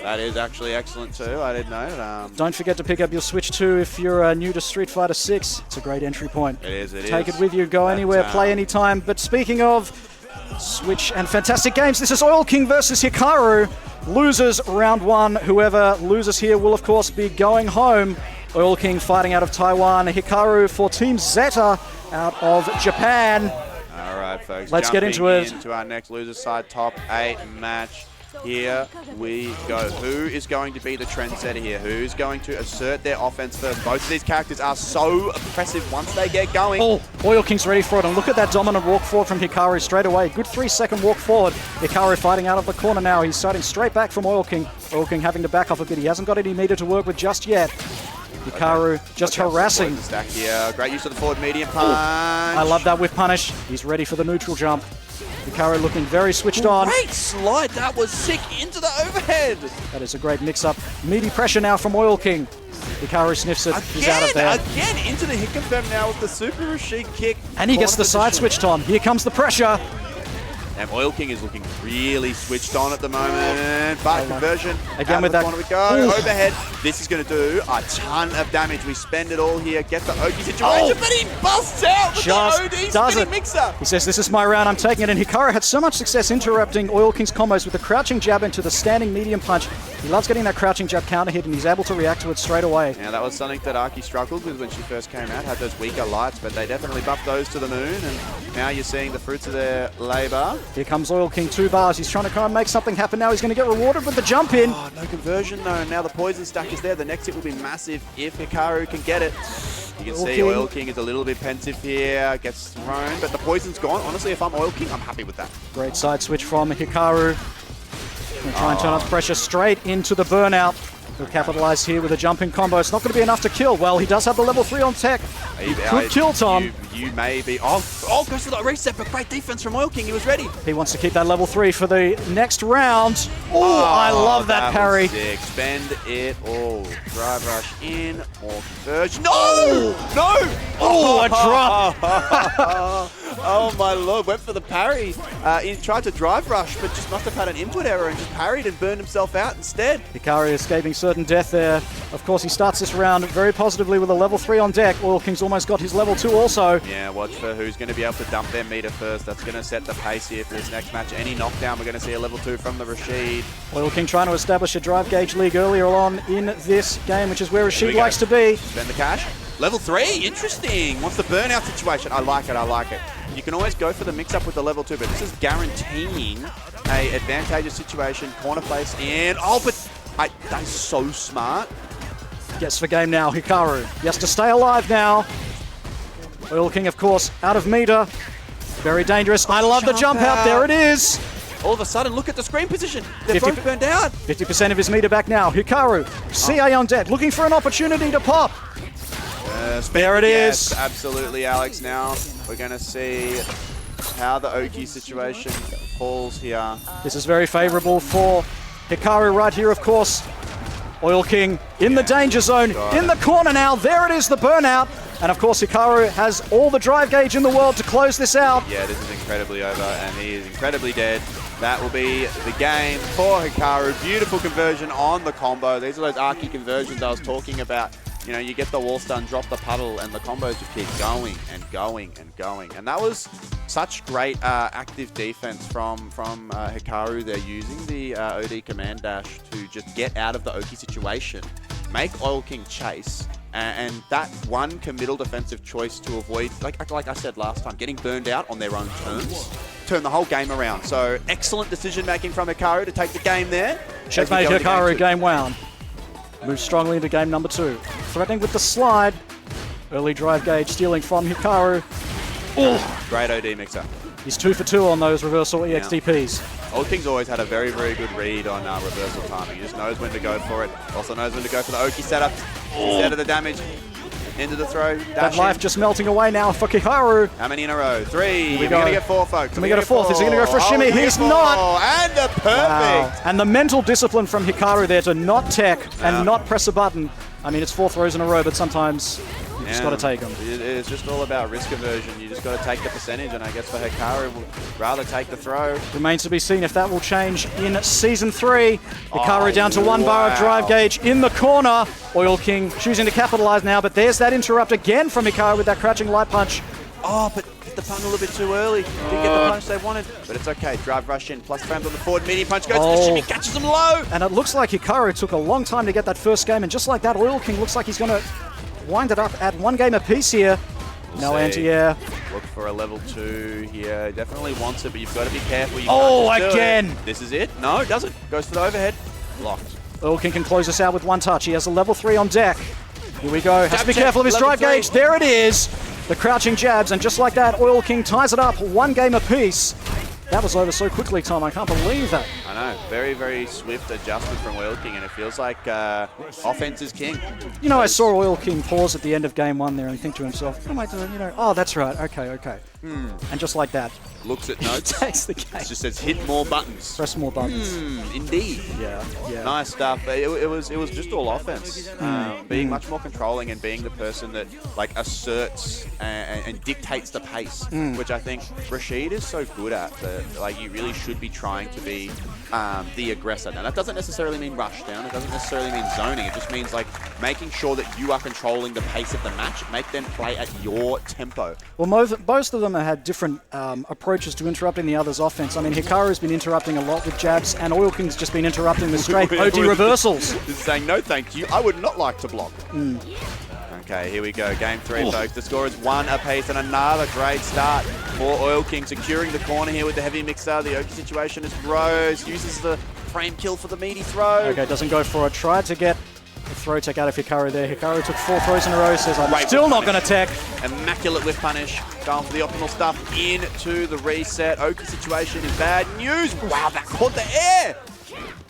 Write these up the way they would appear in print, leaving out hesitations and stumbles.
That is actually excellent too. I didn't know. Don't forget to pick up your Switch 2 if you're new to Street Fighter 6. It's a great entry point. It is. Take it with you. Go anywhere. Play anytime. But speaking of Switch and fantastic games, this is Oil King versus Hikaru. Losers round 1. Whoever loses here will, of course, be going home. Oil King fighting out of Taiwan. Hikaru for Team Zeta out of Japan. All right, folks. Let's get into it. Into our next loser side top 8 match. Here we go. Who is going to be the trendsetter here? Who's going to assert their offense first? Both of these characters are so oppressive once they get going. Oh, Oil King's ready for it. And look at that dominant walk forward from Hikaru straight away. Good 3-second walk forward. Hikaru fighting out of the corner now. He's starting straight back from Oil King. Oil King having to back off a bit. He hasn't got any meter to work with just yet. Hikaru just harassing. Stack here. Great use of the forward medium punch. I love that whiff punish. He's ready for the neutral jump. Hikaru looking very switched on. Great slide. That was sick into the overhead. That is a great mix-up. Meaty pressure now from Oil King. Hikaru sniffs it. He's out of there. Again into the Hikaru now with the Super RASHID kick. And he gets the side switched on. Here comes the pressure. And Oil King is looking really switched on at the moment. But conversion. Again with that. We go. Overhead. This is going to do a ton of damage. We spend it all here. Get the Oki situation. But he busts out with the OD spinning mixer. He says, this is my round. I'm taking it. And Hikaru had so much success interrupting Oil King's combos with the crouching jab into the standing medium punch. He loves getting that crouching jab counter hit, and he's able to react to it straight away. Yeah, that was something that A.K.I struggled with when she first came out. Had those weaker lights, but they definitely buffed those to the moon. And now you're seeing the fruits of their labor. Here comes Oil King, 2 bars. He's trying to kind of make something happen now. He's going to get rewarded with the jump in. Oh, no conversion though. Now the poison stack is there. The next hit will be massive if Hikaru can get it. You can see Oil King is a little bit pensive here. Gets thrown, but the poison's gone. Honestly, if I'm Oil King, I'm happy with that. Great side switch from Hikaru. Gonna try and turn up pressure straight into the burnout. He'll capitalize here with a jumping combo. It's not going to be enough to kill. Well, he does have the level 3 on tech. He could kill Tom. You may be. Oh, goes for that reset, but great defense from Oil King. He was ready. He wants to keep that level 3 for the next round. Oh, I love that parry. Was sick. Spend it all. Drive rush in. More conversion. No! No! Oh, a drop. Oh my lord, went for the parry. He tried to drive rush, but just must have had an input error and just parried and burned himself out instead. Hikaru escaping certain death there. Of course, he starts this round very positively with a level 3 on deck. Oil King's almost got his level 2 also. Yeah, watch for who's going to be able to dump their meter first. That's going to set the pace here for this next match. Any knockdown, we're going to see a level 2 from the RASHID. Oil King trying to establish a drive gauge league earlier on in this game, which is where RASHID likes to be. Spend the cash. Level 3, interesting. Wants the burnout situation. I like it, I like it. You can always go for the mix-up with the level 2, but this is guaranteeing a advantageous situation. Corner place in. Oh, but that is so smart. Gets the game now, Hikaru. He has to stay alive now. Oil King, of course, out of meter. Very dangerous. I love the jump out. There it is. All of a sudden, look at the screen position. They're both burned out. 50% of his meter back now. Hikaru, CA on deck, looking for an opportunity to pop. There it is. Absolutely, Alex. Now we're going to see how the Oki situation falls here. This is very favorable for Hikaru right here, of course. Oil King in the danger zone, in the corner now. There it is, the burnout. And of course, Hikaru has all the drive gauge in the world to close this out. Yeah, this is incredibly over, and he is incredibly dead. That will be the game for Hikaru. Beautiful conversion on the combo. These are those A.K.I conversions I was talking about. You know, you get the wall stun, drop the puddle, and the combos just keep going and going and going. And that was such great active defense from Hikaru. They're using the OD command dash to just get out of the Oki situation, make Oil King chase, and that one committal defensive choice to avoid, like I said last time, getting burned out on their own terms, turn the whole game around. So excellent decision making from Hikaru to take the game there. Checkmate Hikaru, game wound. Moves strongly into game number 2. Threatening with the slide. Early drive gauge stealing from Hikaru. Oh, great OD mixer. He's 2 for 2 on those reversal EXDPs. Old King's always had a very, very good read on reversal timing. He just knows when to go for it. Also knows when to go for the Oki setup instead of the damage. Into the throw. That life just melting away now for Hikaru. How many in a row? 3. We're going to get 4, folks. Can we get a 4th? Is he going to go for a shimmy? He's not. And a perfect. Wow. And the mental discipline from Hikaru there to not tech and not press a button. I mean, it's 4 throws in a row, but sometimes You just got to take them. It's just all about risk aversion. You just got to take the percentage, and I guess for Hikaru, we'll rather take the throw. Remains to be seen if that will change in Season 3. Hikaru down to 1 bar of drive gauge in the corner. Oil King choosing to capitalize now, but there's that interrupt again from Hikaru with that crouching light punch. Oh, but hit the pun a little bit too early. Didn't get the punch they wanted, but it's okay. Drive rush in, plus frames on the forward, medium punch goes to the shimmy, catches him low. And it looks like Hikaru took a long time to get that first game, and just like that, Oil King looks like he's going to wind it up at 1 game apiece here. No anti-air. Look for a level 2 here. Definitely wants it, but you've got to be careful. You can't just again! Do it. This is it? No, it doesn't. Goes for the overhead. Blocked. Oil King can close this out with 1 touch. He has a level 3 on deck. Here we go. Has to be careful of his drive gauge. There it is. The crouching jabs, and just like that, Oil King ties it up 1 game apiece. That was over so quickly, Tom. I can't believe that. I know. Very, very swift adjustment from Oil King, and it feels like offense is king. You know, I saw Oil King pause at the end of game 1 there and think to himself, what am I doing? You know, oh, that's right. Okay. And just like that. Looks at notes. Takes the game. It just says hit more buttons. Press more buttons. Indeed. Yeah. Nice stuff. It was just all offense. Being much more controlling and being the person that like asserts and dictates the pace, which I think RASHID is so good at. Like you really should be trying to be the aggressor. Now that doesn't necessarily mean rush down. It doesn't necessarily mean zoning. It just means like making sure that you are controlling the pace of the match. Make them play at your tempo. Well, most of them have had different approaches to interrupting the other's offense. I mean, Hikaru's been interrupting a lot with jabs, and Oil King's just been interrupting with straight OD reversals. He's saying, no thank you, I would not like to block. Okay, here we go. Game 3, folks. The score is 1 apiece, and another great start for Oil King, securing the corner here with the heavy mixer. The Oki situation is Rose, uses the frame kill for the meaty throw. Okay, doesn't go for it. Tried to get the throw tech out of Hikaru there. Hikaru took 4 throws in a row, says, I'm still not going to tech. Immaculate whiff punish. Going for the optimal stuff into the reset. Oki situation is bad news. Wow, that caught the air.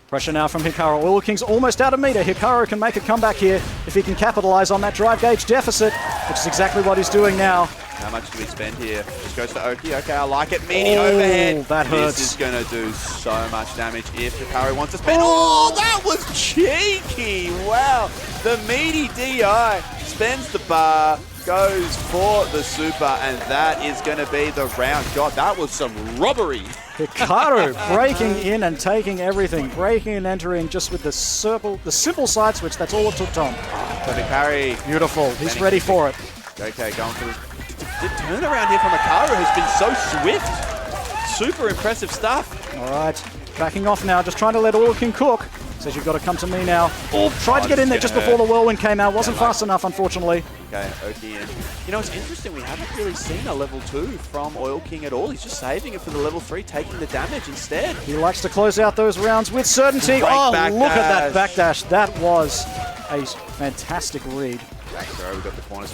Pressure now from Hikaru. Oil King's almost out of meter. Hikaru can make a comeback here if he can capitalize on that drive gauge deficit, which is exactly what he's doing now. How much do we spend here? Just goes to Oki. Okay, I like it. Meaty overhead. That hurts. This is going to do so much damage if Hikaru wants to spend. Oh, that was cheeky. Wow. The meaty DI spends the bar, goes for the super, and that is going to be the round. God, that was some robbery. Hikaru breaking in and taking everything. Breaking and entering just with the simple side switch. That's all it took, Tom. Perfect parry. Beautiful. He's ready for it. Okay, going for the turnaround here from Hikaru has been so swift. Super impressive stuff. All right. Backing off now. Just trying to let Oil King cook. Says you've got to come to me now. Tried to get in there just before the whirlwind came out. Wasn't fast enough, unfortunately. Okay, Oki in. You know, it's interesting. We haven't really seen a level 2 from Oil King at all. He's just saving it for the level 3, taking the damage instead. He likes to close out those rounds with certainty. Look at that backdash. That was a fantastic read.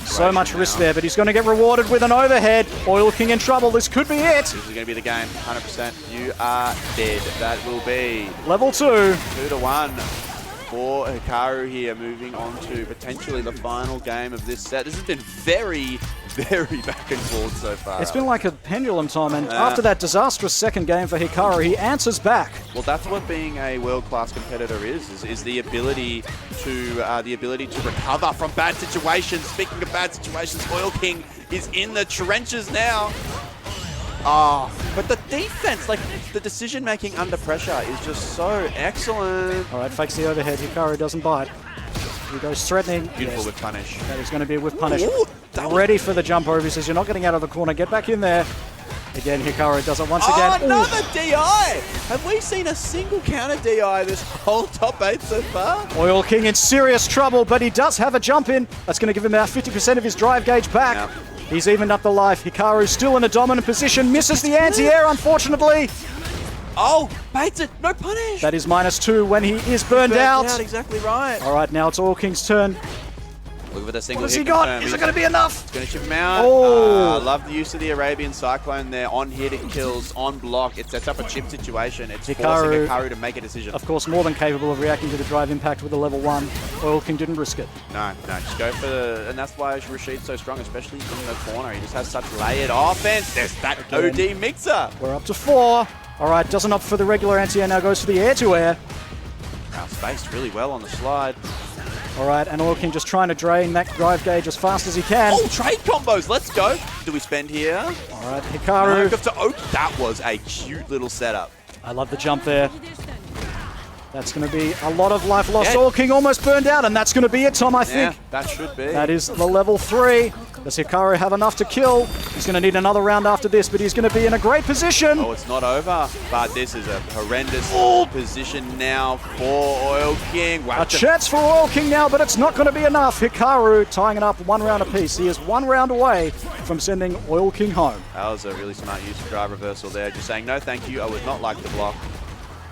So much risk there, but he's going to get rewarded with an overhead. Oil King in trouble. This could be it. This is going to be the game. 100%. You are dead. That will be level 2. 2-1 for Hikaru here, moving on to potentially the final game of this set. This has been very, very back and forth so far. It's been like a pendulum, Tom, and after that disastrous second game for Hikaru, he answers back. Well, that's what being a world-class competitor is the ability to recover from bad situations. Speaking of bad situations, Oil King is in the trenches now. But the defense, like the decision-making under pressure is just so excellent. All right, fakes the overhead. Hikaru doesn't bite. He goes threatening. Beautiful whiff punish. That is going to be a whiff punish. Ready for the jump over. He says, you're not getting out of the corner. Get back in there. Again, Hikaru does it once again. Another DI! Have we seen a single counter DI this whole top 8 so far? Oil King in serious trouble, but he does have a jump in. That's going to give him about 50% of his drive gauge back. Yep. He's evened up the life. Hikaru still in a dominant position. Misses the anti-air, unfortunately. Oh, baits it. No punish. That is -2 when he is burned out. Exactly right. All right, now it's Oil King's turn. Look at the single hit. What has he got? Is it going to be enough? It's going to chip him out. Love the use of the Arabian Cyclone there. On hit, it kills. On block, it sets up a chip situation. It's forcing Hikaru to make a decision. Of course, more than capable of reacting to the drive impact with a level 1. Oil King didn't risk it. No, just go for the... And that's why RASHID's so strong, especially in the corner. He just has such layered offense. There's that OD mixer. We're up to 4. All right, doesn't opt for the regular anti-air, now goes for the air-to-air. Wow, spaced really well on the slide. All right, and Oil King just trying to drain that drive gauge as fast as he can. Oh, trade combos. Let's go. Do we spend here? All right, Hikaru. That was a cute little setup. I love the jump there. That's going to be a lot of life lost. Oil King almost burned out, and that's going to be it, Tom, I think. Yeah, that should be. That is the level 3. Does Hikaru have enough to kill? He's going to need another round after this, but he's going to be in a great position. Oh, it's not over, but this is a horrendous position now for Oil King. Wow. A chance for Oil King now, but it's not going to be enough. Hikaru tying it up 1 round apiece. He is 1 round away from sending Oil King home. That was a really smart use of drive reversal there. Just saying, no thank you, I would not like the block.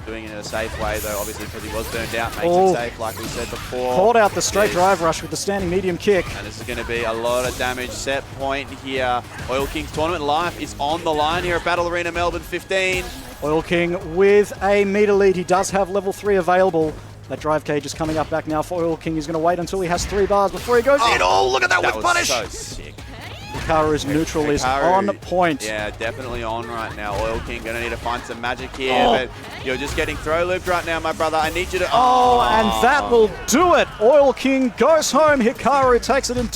Doing it in a safe way, though, obviously, because he was burned out, makes it safe, like we said before. Called out the straight drive rush with the standing medium kick. And this is going to be a lot of damage. Set point here. Oil King's tournament life is on the line here at Battle Arena Melbourne 15. Oil King with a meter lead. He does have level 3 available. That drive cage is coming up back now for Oil King. He's going to wait until he has 3 bars before he goes in. Oh, look at that with punish! So sick. Hikaru's neutral is on point. Yeah, definitely on right now. Oil King going to need to find some magic here, but you're just getting throw looped right now, my brother. I need you to... And that will do it. Oil King goes home. Hikaru takes it in.